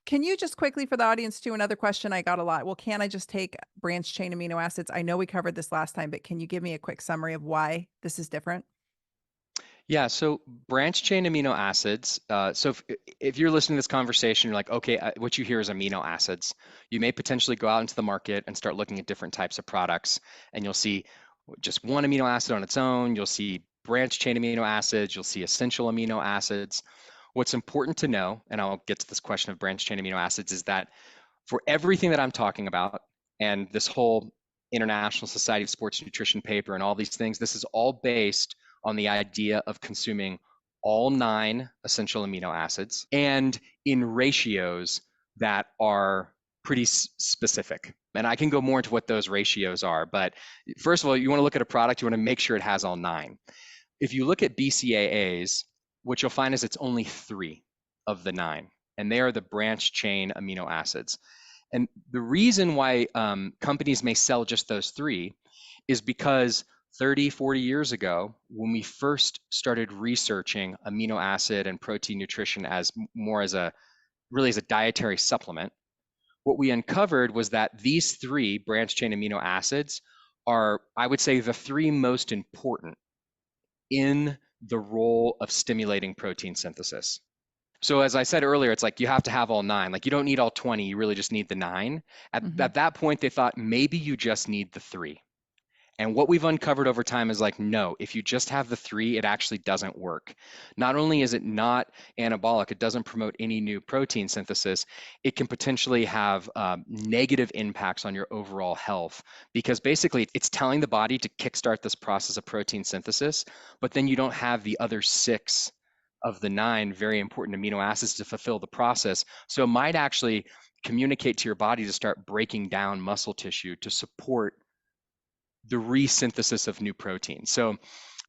Can you just quickly for the audience too, another question I got a lot. Well, can I just take branched chain amino acids? I know we covered this last time, but can you give me a quick summary of why this is different? Yeah, so branched chain amino acids. If you're listening to this conversation, you're like, okay, what you hear is amino acids. You may potentially go out into the market and start looking at different types of products, and you'll see just one amino acid on its own. You'll see branched chain amino acids. You'll see essential amino acids. What's important to know, and I'll get to this question of branched chain amino acids, is that for everything that I'm talking about and this whole International Society of Sports Nutrition paper and all these things, this is all based on the idea of consuming all 9 essential amino acids and in ratios that are pretty specific. And I can go more into what those ratios are. But first of all, you want to look at a product, you want to make sure it has all 9. If you look at BCAAs, what you'll find is it's only 3 of the 9, and they are the branched chain amino acids. And the reason why companies may sell just those 3 is because 30, 40 years ago, when we first started researching amino acid and protein nutrition as more as a really as a dietary supplement, what we uncovered was that these 3 branched chain amino acids are, I would say, the 3 most important in the role of stimulating protein synthesis. So as I said earlier, it's like you have to have all 9. Like you don't need all 20, you really just need the 9. Mhm. At that point, they thought maybe you just need the 3. And what we've uncovered over time is like, no, if you just have the 3, it actually doesn't work. Not only is it not anabolic, it doesn't promote any new protein synthesis, it can potentially have negative impacts on your overall health because basically it's telling the body to kickstart this process of protein synthesis, but then you don't have the other 6 of the 9 very important amino acids to fulfill the process. So it might actually communicate to your body to start breaking down muscle tissue to support the resynthesis of new proteins. So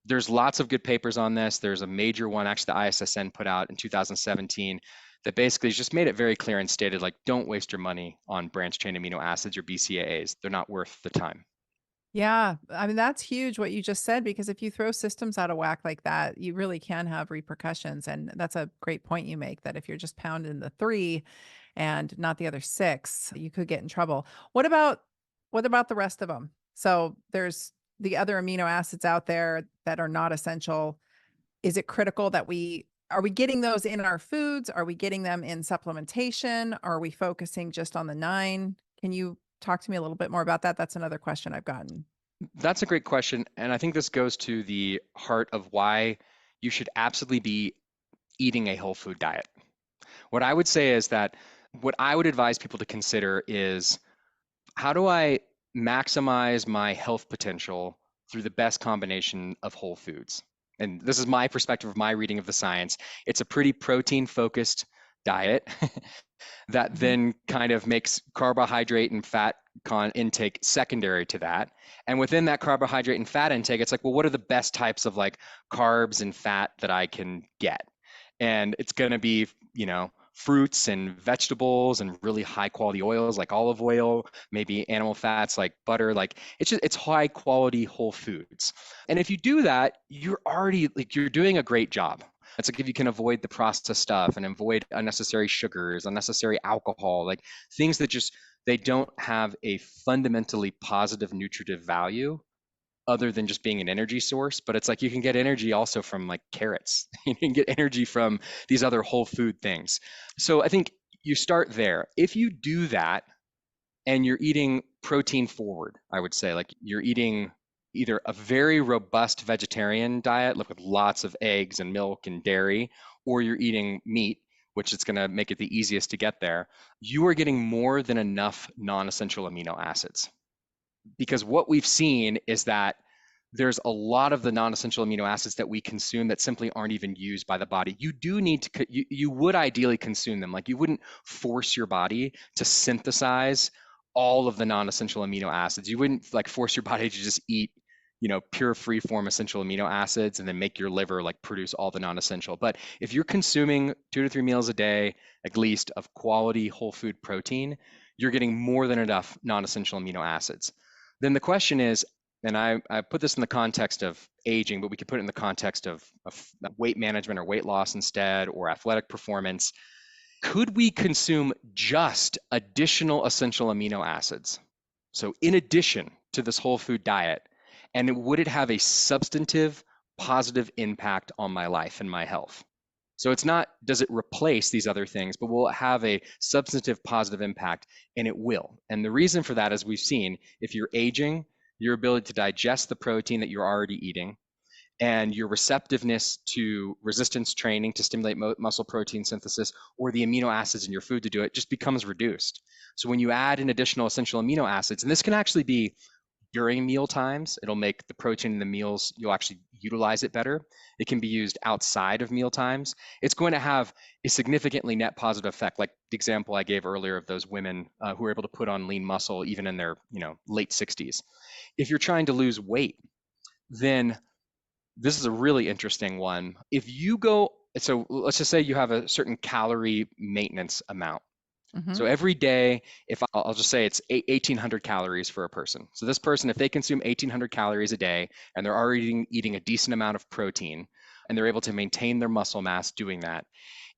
there's lots of good papers on this. There's a major one, actually, the ISSN put out in 2017 that basically just made it very clear and stated, like, don't waste your money on branched chain amino acids or BCAAs. They're not worth the time. Yeah, I mean, that's huge what you just said, because if you throw systems out of whack like that, you really can have repercussions. And that's a great point you make that if you're just pounding the 3 and not the other 6, you could get in trouble. What about the rest of them? So there's the other amino acids out there that are not essential. Is it critical that we are we getting those in our foods? Are we getting them in supplementation? Are we focusing just on the 9? Can you talk to me a little bit more about that? That's another question I've gotten. That's a great question. And I think this goes to the heart of why you should absolutely be eating a whole food diet. What I would say is that what I would advise people to consider is how do I maximize my health potential through the best combination of whole foods? And this is my perspective of my reading of the science. It's a pretty protein focused diet that Mhm. then kind of makes carbohydrate and fat intake secondary to that. And within that carbohydrate and fat intake, it's like, well, what are the best types of like carbs and fat that I can get? And it's going to be, fruits and vegetables and really high quality oils like olive oil, maybe animal fats like butter. Like it's high quality whole foods. And if you do that, you're doing a great job. It's like if you can avoid the processed stuff and avoid unnecessary sugars, unnecessary alcohol, like things that just they don't have a fundamentally positive nutritive value other than just being an energy source. But it's like you can get energy also from like carrots. You can get energy from these other whole food things. So I think you start there. If you do that and you're eating protein forward, I would say like you're eating either a very robust vegetarian diet, like with lots of eggs and milk and dairy, or you're eating meat, which is going to make it the easiest to get there, you are getting more than enough non-essential amino acids. Because what we've seen is that there's a lot of the non-essential amino acids that we consume that simply aren't even used by the body. You do need to, you would ideally consume them. Like you wouldn't force your body to synthesize all of the non-essential amino acids. You wouldn't like force your body to just eat, pure free form essential amino acids and then make your liver like produce all the non-essential. But if you're consuming 2 to 3 meals a day, at least of quality whole food protein, you're getting more than enough non-essential amino acids. Then the question is, and I put this in the context of aging, but we could put it in the context of weight management or weight loss instead, or athletic performance. Could we consume just additional essential amino acids? So, in addition to this whole food diet, and would it have a substantive positive impact on my life and my health? So, it's not does it replace these other things, but will it have a substantive positive impact? And it will. And the reason for that, as we've seen, if you're aging, your ability to digest the protein that you're already eating and your receptiveness to resistance training to stimulate muscle protein synthesis or the amino acids in your food to do it just becomes reduced. So when you add in additional essential amino acids, and this can actually be during meal times, it'll make the protein in the meals, you'll actually utilize it better. It can be used outside of meal times. It's going to have a significantly net positive effect, like the example I gave earlier of those women who are able to put on lean muscle even in their late 60s. If you're trying to lose weight, then this is a really interesting one. If you go, so let's just say you have a certain calorie maintenance amount. Hmm. So every day, if I'll just say it's 1,800 calories for a person. So this person, if they consume 1,800 calories a day and they're already eating a decent amount of protein and they're able to maintain their muscle mass doing that,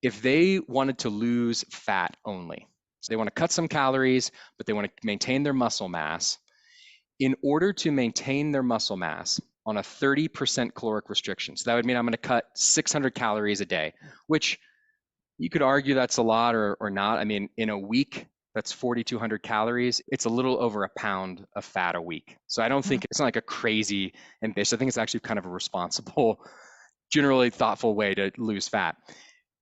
if they wanted to lose fat only, so they want to cut some calories, but they want to maintain their muscle mass, in order to maintain their muscle mass on a 30% caloric restriction. So that would mean I'm going to cut 600 calories a day, which you could argue that's a lot or not. I mean, in a week, that's 4,200 calories. It's a little over a pound of fat a week. So I don't think it's not like a crazy ambition. I think it's actually kind of a responsible, generally thoughtful way to lose fat.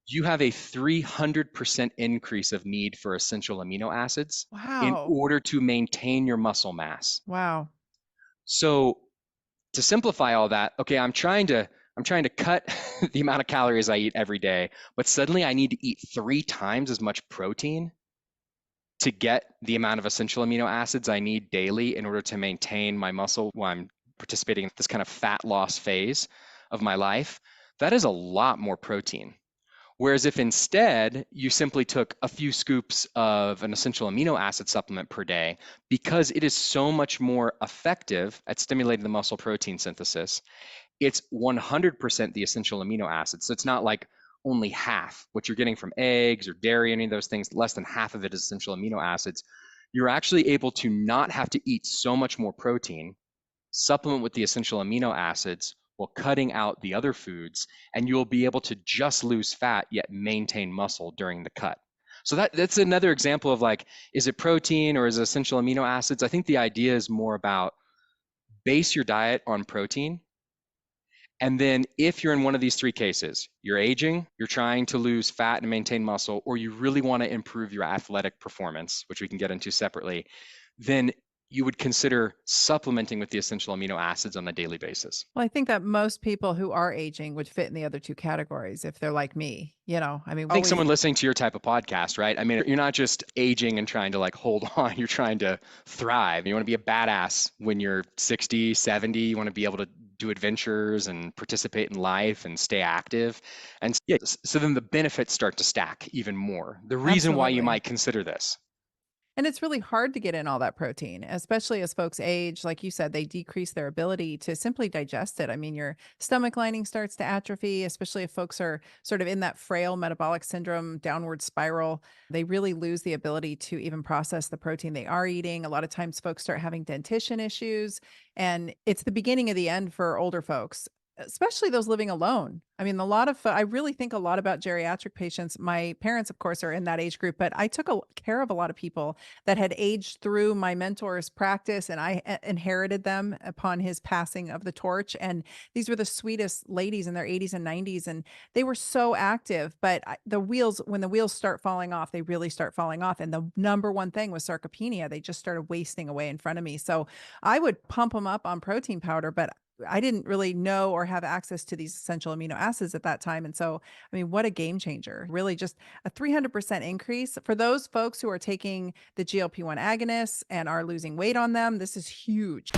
You have a 300% increase of need for essential amino acids in Wow. order to maintain your muscle mass. Wow. So to simplify all that, okay, I'm trying to cut the amount of calories I eat every day, but suddenly I need to eat 3 times as much protein to get the amount of essential amino acids I need daily in order to maintain my muscle while I'm participating in this kind of fat loss phase of my life. That is a lot more protein. Whereas if instead you simply took a few scoops of an essential amino acid supplement per day, because it is so much more effective at stimulating the muscle protein synthesis, it's 100% the essential amino acids. So it's not like only half what you're getting from eggs or dairy, any of those things, less than half of it is essential amino acids. You're actually able to not have to eat so much more protein, supplement with the essential amino acids while cutting out the other foods, and you'll be able to just lose fat yet maintain muscle during the cut. So that's another example of like, is it protein or is it essential amino acids? I think the idea is more about base your diet on protein. And then if you're in one of these three cases, you're aging, you're trying to lose fat and maintain muscle, or you really want to improve your athletic performance, which we can get into separately, then you would consider supplementing with the essential amino acids on a daily basis. Well, I think that most people who are aging would fit in the other two categories if they're like me, I mean, I think always. someone listening to your type of podcast, right? I mean, you're not just aging and trying to like hold on, you're trying to thrive. You want to be a badass when you're 60, 70. You want to be able to do adventures and participate in life and stay active. And yeah, so then the benefits start to stack even more. The reason why you Absolutely. might consider this. And it's really hard to get in all that protein, especially as folks age. Like you said, they decrease their ability to simply digest it. I mean, your stomach lining starts to atrophy, especially if folks are sort of in that frail metabolic syndrome downward spiral. They really lose the ability to even process the protein they are eating. A lot of times, folks start having dentition issues, and it's the beginning of the end for older folks. Especially those living alone. I mean, I really think a lot about geriatric patients. My parents, of course, are in that age group, but I took care of a lot of people that had aged through my mentor's practice, and I inherited them upon his passing of the torch. And these were the sweetest ladies in their 80s and 90s, and they were so active. But when the wheels start falling off, they really start falling off. And the number one thing was sarcopenia. They just started wasting away in front of me. So I would pump them up on protein powder, but I didn't really know or have access to these essential amino acids at that time. And so, I mean, what a game changer. Really just a 300% increase for those folks who are taking the GLP-1 agonists and are losing weight on them. This is huge.